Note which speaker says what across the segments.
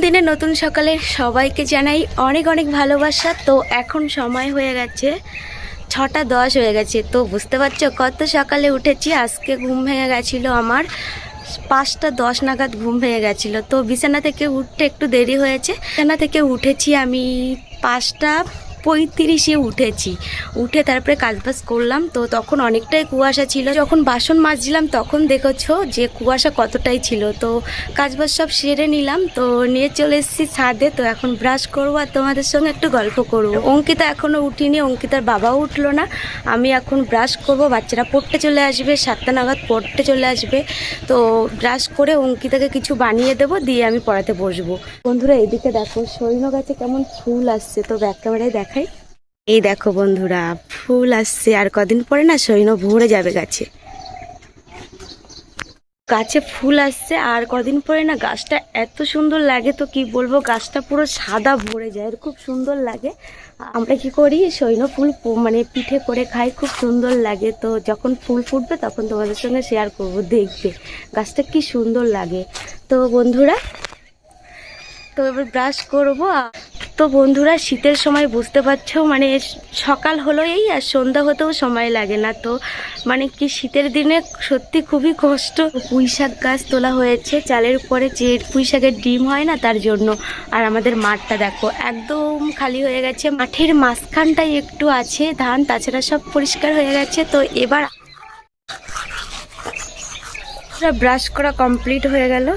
Speaker 1: দিনে নতুন সকালে সবাইকে জানাই অনেক অনেক ভালোবাসা। তো এখন সময় হয়ে গেছে 6টা 10 হয়ে গেছে। তো বুঝতে পারছো কত সকালে উঠেছি। আজকে ঘুম ভেঙে গেছিলো আমার 5টা 10 নাগাদ ঘুম ভেঙে গেছিলো। তো বিছানা থেকে উঠতে একটু দেরি হয়েছে। বিছানা থেকে উঠেছি আমি 5টা 35-এ উঠেছি। উঠে তারপরে কাজবাজ করলাম। তো তখন অনেকটাই কুয়াশা ছিল। যখন বাসন মাজছিলাম তখন দেখেছো যে কুয়াশা কতটাই ছিল। তো কাজবাজ সব সেরে নিলাম। তো নিয়ে চলে এসেছি ছাদে। তো এখন ব্রাশ করবো আর তোমাদের সঙ্গে একটু গল্প করবো। অঙ্কিতা এখনও উঠিনি, অঙ্কিতার বাবাও উঠলো না। আমি এখন ব্রাশ করব, বাচ্চারা পড়তে চলে আসবে, 7টা নাগাদ পড়তে চলে আসবে। তো ব্রাশ করে অঙ্কিতাকে কিছু বানিয়ে দেবো, দিয়ে আমি পড়াতে বসবো। বন্ধুরা এদিকে দেখো সৈন্য গাছে কেমন ফুল আসছে। তো ব্যাক ক্যামেরায় দেখাই। এই দেখো বন্ধুরা ফুল আসছে, আর কদিন পরে না সৈন্য ভরে যাবে গাছে। গাছে ফুল আসছে আর কদিন পরে না গাছটা এত সুন্দর লাগে। তো কি বলবো, গাছটা পুরো সাদা ভরে যায়, খুব সুন্দর লাগে। আমরা কি করি সৈন্য ফুল মানে পিঠে করে খাই, খুব সুন্দর লাগে। তো যখন ফুল ফুটবে তখন তোমাদের সঙ্গে শেয়ার করব, দেখবে গাছটা কি সুন্দর লাগে। তো বন্ধুরা তো এবার ব্রাশ করবো। তো বন্ধুরা শীতের সময় বুঝতে পারছো মানে সকাল হলোই আর সন্ধ্যা হতেও সময় লাগে না। তো মানে কি শীতের দিনে সত্যি খুবই কষ্ট। পুঁই শাক গাছ তোলা হয়েছে চালের উপরে, যে পুঁই শাকের ডিম হয় না তার জন্য। আর আমাদের মাঠটা দেখো একদম খালি হয়ে গেছে। মাঠের মাঝখানটাই একটু আছে ধান, তাছাড়া সব পরিষ্কার হয়ে গেছে। তো এবার ব্রাশ করা কমপ্লিট হয়ে গেল।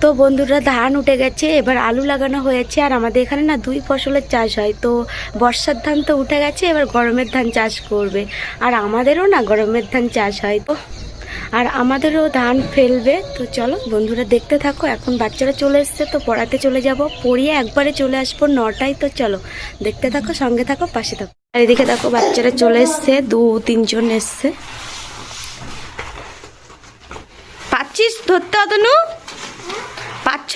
Speaker 1: তো বন্ধুরা ধান উঠে গেছে, এবার আলু লাগানো হয়েছে। আর আমাদের এখানে না 2 ফসলের চাষ হয়। তো বর্ষার ধান তো উঠে গেছে, এবার গরমের ধান চাষ করবে। আর আমাদেরও না গরমের ধান চাষ হয়। তো আর আমাদেরও ধান ফেলবে। তো চলো বন্ধুরা দেখতে থাকো। এখন বাচ্চারা চলে এসছে, তো পড়াতে চলে যাব, পড়িয়ে একবারে চলে আসবো 9টায়। তো চলো দেখতে থাকো, সঙ্গে থাকো, পাশে থাকো। আর এদিকে দেখো বাচ্চারা চলে এসছে, 2-3 জন এসছে। পাচ্ছিস ধরতে অতনু? পাচ্ছ?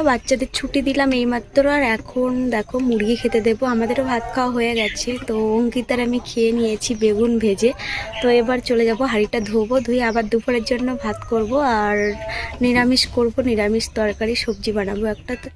Speaker 1: বাচ্চাদের ছুটি দিলাম এইমাত্র। আর এখন দেখো মুরগি খেতে দেবো। আমাদেরও ভাত খাওয়া হয়ে গেছে। তো অঙ্কিতার আমি খেয়ে নিয়েছি বেগুন ভেজে। তো এবার চলে যাব, হাঁড়িটা ধোবো, ধুয়ে আবার দুপুরের জন্য ভাত করব। আর নিরামিষ করব, নিরামিষ তরকারি সবজি বানাবো একটা। তো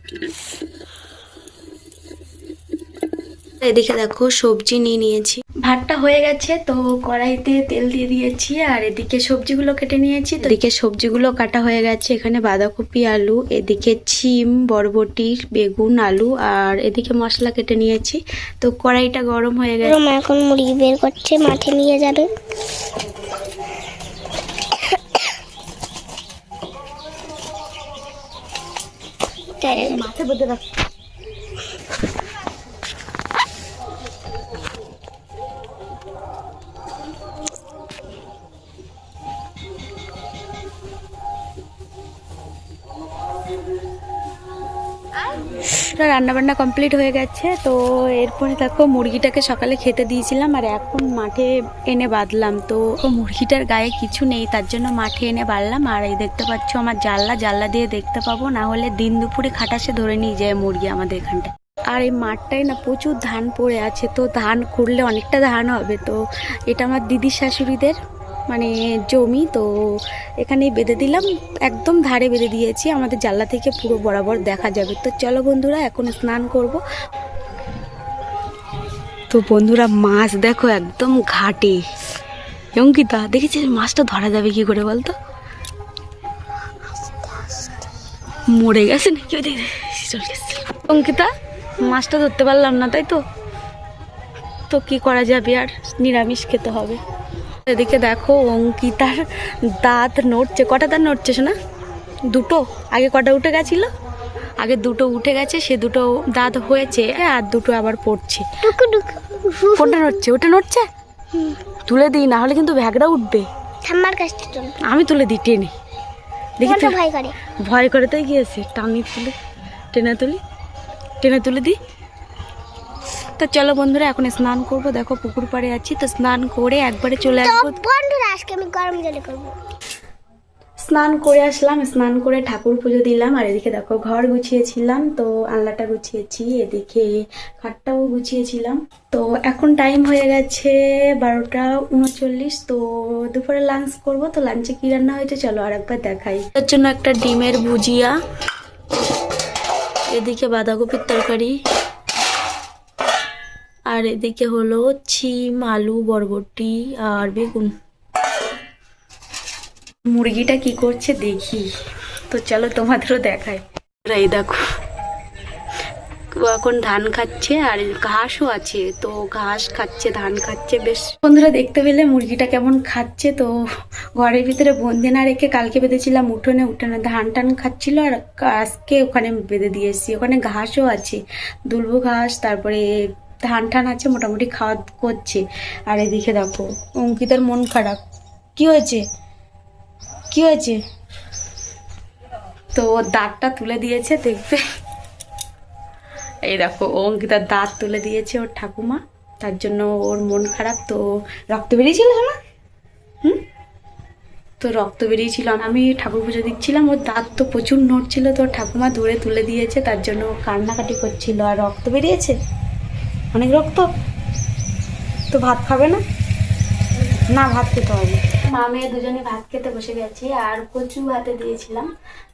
Speaker 1: এদিকে দেখো সবজি নিয়ে নিয়েছি, ভাতটা হয়ে গেছে। তো কড়াইতে তেল দিয়ে দিয়েছি, আর এদিকে সবজিগুলো কেটে নিয়েছি। তো এদিকে সবজিগুলো কাটা হয়ে গেছে, এখানে বাঁধাকপি, আলু, এদিকে শিম, বরবটি, বেগুন, আলু, আর এদিকে মশলা কেটে নিয়েছি। তো কড়াইটা গরম হয়ে গেছে।
Speaker 2: এখন মুরগি বের করছে, মাঠে নিয়ে যাবে।
Speaker 1: মাথা বেঁধে রাখ। রান্নাবান্না কমপ্লিট হয়ে গেছে। তো এরপরে দেখো মুরগিটাকে সকালে খেতে দিয়েছিলাম, আর এখন মাঠে এনে বাঁধলাম। তো মুরগিটার গায়ে কিছু নেই, তার জন্য মাঠে এনে বাঁধলাম। আর এই দেখতে পাচ্ছ আমার জানলা দিয়ে দেখতে পাবো, না হলে দিন দুপুরে খাটাসে ধরে নিয়ে যায় মুরগি আমাদের এখানটায়। আর এই মাঠটায় না প্রচুর ধান পড়ে আছে। তো ধান খুঁড়লে অনেকটা ধান হবে। তো এটা আমার দিদির শাশুড়িদের মানে জমি। তো এখানেই বেঁধে দিলাম, একদম ধারে বেঁধে দিয়েছি, আমাদের জানলা থেকে পুরো বরাবর দেখা যাবে। তো চলো বন্ধুরা এখন স্নান করব। তো বন্ধুরা মাছ দেখো একদম ঘাটে। অঙ্কিতা দেখেছিস মাছটা ধরা যাবে কি করে বলতো? মরে গেছে নাকি? অঙ্কিতা মাছটা ধরতে পারলাম না, তাই তো। তো কি করা যাবে, আর নিরামিষ খেতে হবে। এদিকে দেখো অঙ্কিতার দাঁত নড়ছে। কটা দাঁত নড়ছে শোনা? 2টো। আগে কটা উঠে গেছিলো? আগে 2টো উঠে গেছে, সে 2টো দাঁত হয়েছে, আর 2টো আবার পড়ছে। কোনটা নড়ছে? ওটা নড়ছে। তুলে দিই, না হলে কিন্তু ভ্যাগড়া উঠবে। আমি তুলে দিই টেনে। দেখি ভয় করে তাই গিয়েছে। টেনে তুলে দিই। তো চলো বন্ধুরা এখন স্নান করব। দেখো পুকুর পাড়ে আছি, তো স্নান করে একবারে চলে আসবো।
Speaker 2: বন্ধুরা আজকে আমি গরম জলে করব।
Speaker 1: স্নান করে আসলাম, স্নান করে ঠাকুর পুজো দিলাম। আর এদিকে দেখো ঘর গুছিয়েছিলাম, তো আলনাটা গুছিয়েছি, এদিকে খাটটাও গুছিয়েছিলাম। তো এখন টাইম হয়ে গেছে 12:39। তো দুপুরে লাঞ্চ করব। তো লাঞ্চে কি রান্না হয়েছে চলো আর একবার দেখাই। তার জন্য একটা ডিমের ভুজিয়া, এদিকে বাঁধাকপির তরকারি, আর এদিকে হলো শিম, আলু, বরবটি আর বেগুন। মুরগিটা কি করছে দেখি, তো চলো তোমাদেরও দেখাই। এই দেখো ও এখন ধান খাচ্ছে, আর ঘাসও আছে, তো ঘাস খাচ্ছে, ধান খাচ্ছে। বেশ বন্ধুরা দেখতে পেলে মুরগিটা কেমন খাচ্ছে। তো ঘরের ভিতরে বন্দি না রেখে কালকে বেঁধেছিলাম উঠোনে, উঠোনে ধান টান খাচ্ছিল, আর আজকে ওখানে বেঁধে দিয়েছি। ওখানে ঘাসও আছে, দুলবো ঘাস, তারপরে ধান টান আছে, মোটামুটি খাওয়া করছে। আর এদিকে দেখো অঙ্কিতার মন খারাপ। কি হয়েছে, কি হয়েছে? তো দাঁতটা তুলে দিয়েছে, দেখবে। এই দেখো অঙ্কিতার দাঁত তুলে দিয়েছে ওর ঠাকুমা, তার জন্য ওর মন খারাপ। তো রক্ত বেরিয়েছিল না? তো রক্ত বেরিয়েছিল, আমি ঠাকুর পুজো দিচ্ছিলাম, ওর দাঁত তো প্রচুর নড়ছিল, তো ঠাকুমা ধরে তুলে দিয়েছে, তার জন্য ও কান্নাকাটি করছিল। আর রক্ত বেরিয়েছে, অনেক রক্ত। তো ভাত খাবে না? না, ভাত খেতে হবে। মা মেয়ে দুজনে ভাত খেতে বসে গেছি, আর কচু হাতে দিয়েছিলাম,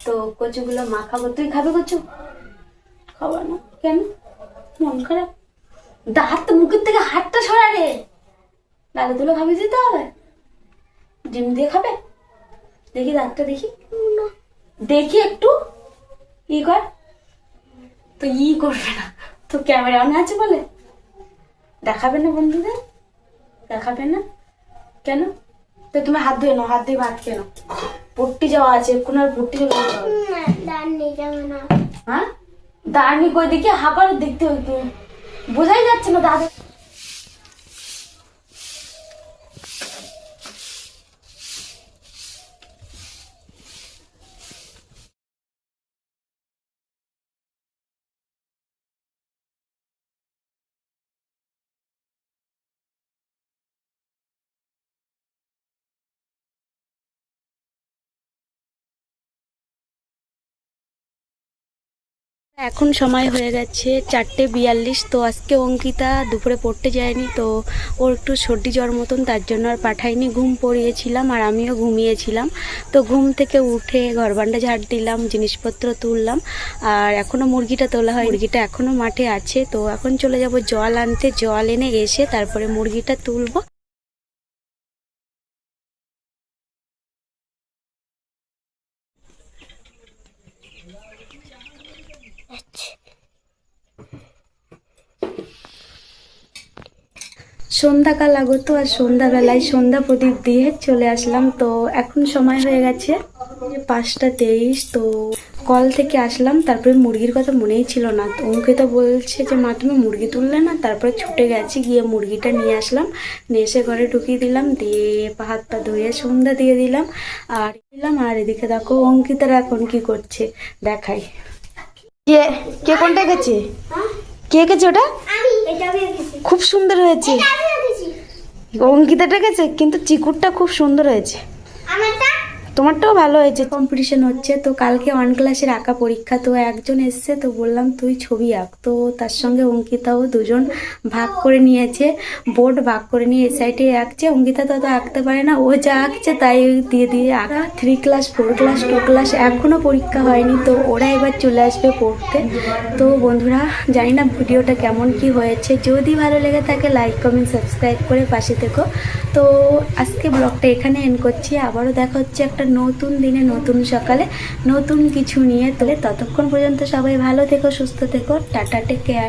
Speaker 1: তো কচুগুলো মাখাবো। তুই খাবে কচু? খাবার না কেন? মন খারাপ? হাত মুখের থেকে হাতটা সরা রে। লালে তুলে খাবি দিতে হবে, ডিম দিয়ে খাবে। দেখি দাঁতটা দেখি, দেখি একটু ই কর। তো ই করবে না, তো ক্যামেরা অন আছে বলে দেখাবে না বন্ধুদের, দেখাবে না কেন? তো তুমি হাত ধুয়ে নাও, হাত দিয়ে ভাত খেয়ে নাও। পট্টি যাওয়া আছে, এখন আর পট্টি যাবে না। হ্যাঁ, দাঁড়নি কই দিকে হাঁপার দেখতে হইতো, বোঝাই যাচ্ছে না দাদা। এখন সময় হয়ে গেছে 4:42। তো আজকে অঙ্কিতা দুপুরে পড়তে যায়নি, তো ওর একটু সর্দি জ্বর মতন, তার জন্য আর পাঠাইনি। ঘুম পড়িয়েছিলাম আর আমিও ঘুমিয়েছিলাম। তো ঘুম থেকে উঠে ঘরবান্ডা ঝাড় দিলাম, জিনিসপত্র তুললাম, আর এখনও মুরগিটা তোলা হয়, মুরগিটা এখনও মাঠে আছে। তো এখন চলে যাব জল আনতে, জল এনে এসে তারপরে মুরগিটা তুলবো। সন্ধ্যাকাল আগত, আর সন্ধ্যাবেলায় সন্ধ্যা প্রদীপ দিয়ে চলে আসলাম। তো এখন সময় হয়ে গেছে 5:23। তো কল থেকে আসলাম, তারপরে মুরগির কথা মনেই ছিল না। তো অঙ্কিতা বলছে যে মা তুমি মুরগি তুললে না, তারপরে ছুটে গেছি, গিয়ে মুরগিটা নিয়ে আসলাম, নিয়ে এসে ঘরে ঢুকিয়ে দিলাম, দিয়ে হাত পা ধুয়ে সন্ধ্যা দিয়ে দিলাম। আর এদিকে দেখো অঙ্কিতারা এখন কি করছে দেখাই। কে কে কোনটা গেছে? কে গেছে ওটা? খুব সুন্দর হয়েছে। অঙ্কিতাটা গেছে, কিন্তু চিকুরটা খুব সুন্দর হয়েছে। তোমারটাও ভালো হয়েছে। কম্পিটিশন হচ্ছে, তো কালকে 1 ক্লাসের আঁকা পরীক্ষা। তো একজন এসছে, তো বললাম তুই ছবি আঁক। তো তার সঙ্গে অঙ্কিতাও দুজন ভাগ করে নিয়েছে, বোর্ড ভাগ করে নিয়ে এ সাইডে আঁকছে। অঙ্কিতা তো আঁকতে পারে না, ও যা আঁকছে তাই দিয়ে দিয়ে আঁকা। 3 ক্লাস 4 ক্লাস 2 ক্লাস এখনও পরীক্ষা হয়নি, তো ওরা এবার চলে আসবে পড়তে। তো বন্ধুরা জানি না ভিডিওটা কেমন কি হয়েছে, যদি ভালো লেগে থাকে লাইক কমেন্ট সাবস্ক্রাইব করে পাশে থেকো। তো আজকে ব্লগটা এখানে এন্ড করছি, আবারও দেখা হচ্ছে একটা নতুন দিনে নতুন সকালে নতুন কিছু নিয়ে। ততক্ষণ পর্যন্ত সবাই ভালো থেকো, সুস্থ থেকো, টাটা, টেক কেয়ার।